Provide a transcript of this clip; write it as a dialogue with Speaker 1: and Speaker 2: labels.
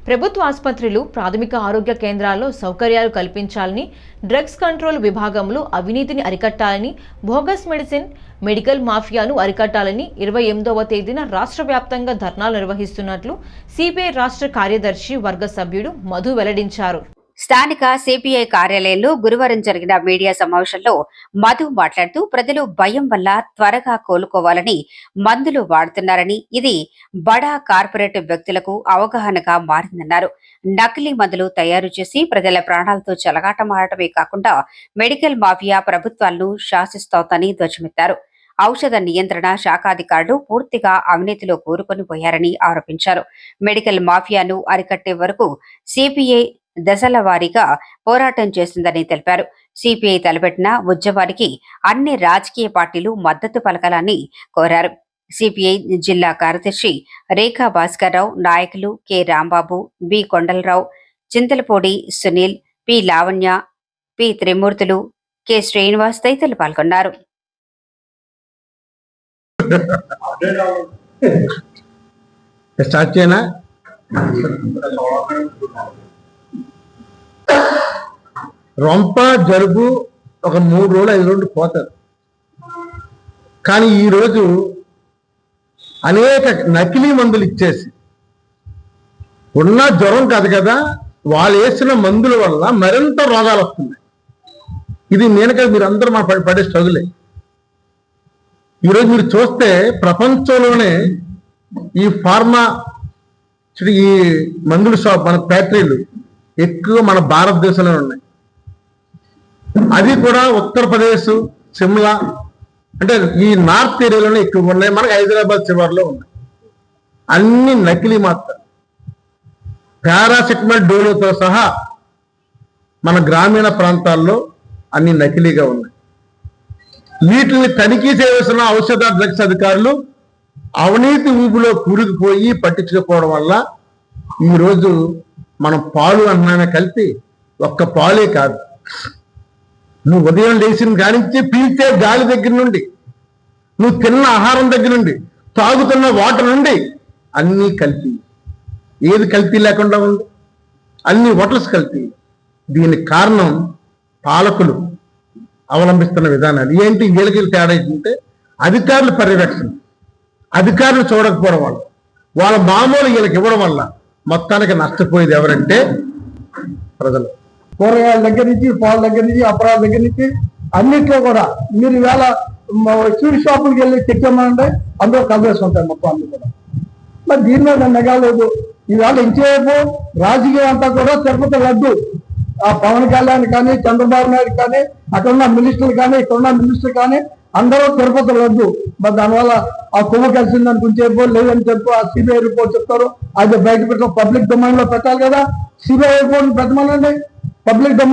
Speaker 1: ప్రభుత్వ ఆసుపత్రులు, ప్రాథమిక ఆరోగ్య కేంద్రాల్లో సౌకర్యాలు కల్పించాలని, డ్రగ్స్ కంట్రోల్ విభాగంలో అవినీతిని అరికట్టాలని, బోగస్ మెడికల్ మాఫియాను అరికట్టాలని 28వ తేదీన రాష్ట్ర వ్యాప్తంగా ధర్నాలు నిర్వహిస్తున్నట్లు సిపిఐ రాష్ట్ర కార్యదర్శి వర్గ సభ్యుడు మధు వెల్లడించారు.
Speaker 2: స్థానిక సిపిఐ కార్యాలయంలో గురువారం జరిగిన మీడియా సమావేశంలో మధు మాట్లాడుతూ ప్రజలు భయం వల్ల త్వరగా కోలుకోవాలని మందులు వాడుతున్నారని, ఇది బడా కార్పొరేట్ వ్యక్తులకు అవగాహనగా మారిందన్నారు. నకిలీ మందులు తయారు చేసి ప్రజల ప్రాణాలతో చెలగాటమాడటమే కాకుండా మెడికల్ మాఫియా ప్రభుత్వాలను శాసిస్తోందని ధ్వజమెత్తారు. ఔషధ నియంత్రణ శాఖాధికారులు పూర్తిగా అవినీతిలో కూరుకొని పోయారని ఆరోపించారు. మెడికల్ మాఫియాను అరికట్టే వరకు సిపిఐ దశల వారీగా పోరాటం చేస్తుందని తెలిపారు. సిపిఐ తలపెట్టిన ఉద్యమానికి అన్ని రాజకీయ పార్టీలు మద్దతు పలకాలని కోరారు. సిపిఐ జిల్లా కార్యదర్శి రేఖా భాస్కర్రావు, నాయకులు K Rambabu, B Kondalarao, Chintalapudi Sunil, P Lavanya, P Trimurthulu, K Srinivas తదితరులు పాల్గొన్నారు.
Speaker 3: రొంప జలుబు ఒక 3 రోజులు 5 రోజులు పోతారు. కానీ ఈరోజు అనేక నకిలీ మందులు ఇచ్చేసి ఉన్న జ్వరం కాదు కదా, వాళ్ళు వేసిన మందుల వల్ల మరింత రోగాలు వస్తున్నాయి. ఇది నేను కదా, మీరు అందరూ మా పడే స్ట్రగులే. ఈరోజు మీరు చూస్తే ప్రపంచంలోనే ఈ ఫార్మా ఈ మందుల షాప్, మన ఫ్యాక్టరీలు ఎక్కువ మన భారతదేశంలో ఉన్నాయి. అది కూడా ఉత్తరప్రదేశ్, సిమ్లా అంటే ఈ నార్త్ ఏరియాలోనే ఎక్కువ ఉన్నాయి. మనకి హైదరాబాద్ చివరిలో ఉన్నాయి. అన్ని నకిలీ మాత్రం. పారాసిటమాల్, డోలోతో సహా మన గ్రామీణ ప్రాంతాల్లో అన్ని నకిలీగా ఉన్నాయి. వీటిని తనిఖీ చేయవలసిన ఔషధ డ్రగ్స్ అధికారులు అవినీతి ఊబిలో కూరుకుపోయి పట్టించుకోవడం వల్ల ఈరోజు మనం పాలు అన్నామే కలిపి, ఒక్క పాలే కాదు, నువ్వు ఉదయం లేచిన కానించి పీల్చే గాలి దగ్గర నుండి, నువ్వు తిన్న ఆహారం దగ్గర నుండి, తాగుతున్న వాటర్ నుండి అన్నీ కలిపి. ఏది కల్తీ లేకుండా ఉంది? అన్ని హోటల్స్ కల్తీ. దీనికి కారణం పాలకులు అవలంబిస్తున్న విధానాలు. ఏంటి వీళ్ళకి తేడా ఏంటంటే అధికారుల పర్యవేక్షణ, అధికారులు చూడకపోవడం వల్ల, వాళ్ళ మామూలు వీళ్ళకి ఇవ్వడం వల్ల మొత్తానికి నష్టపోయేది ఎవరంటే ప్రజలు.
Speaker 4: కూరగాయల దగ్గర నుంచి, పాల దగ్గర నుంచి, అపరాల దగ్గర నుంచి అన్నిట్లో కూడా మీరు ఈవేళ స్వీట్ షాపులకు వెళ్ళి తెచ్చామంటే అందులో కలవేసి ఉంటాయి మొత్తం అన్ని కూడా. మరి దీని మీద నెగాలేదు. ఈవేళ ఇంచేపు రాజకీయం అంతా కూడా తిరుపతి లడ్డు, ఆ పవన్ కళ్యాణ్ కానీ, చంద్రబాబు నాయుడు కానీ, అక్కడ ఉన్న మినిస్టర్లు కానీ, ఇక్కడ ఉన్న మినిస్టర్ కానీ అందరూ తిరుపతి లడ్డు. మరి దానివల్ల ఆ కొవ్వు కలిసిందని కొంచెంసేపు లేదని చెప్పు ఆ సిబిఐ రిపోర్ట్ చెప్తారు. అది బయట పెట్టడం పబ్లిక్ డొమైన్ లో పెట్టాలి కదా. సిబిఐ రిపోర్ట్ పెట్టమనండి, పబ్లిక్ డొమైన్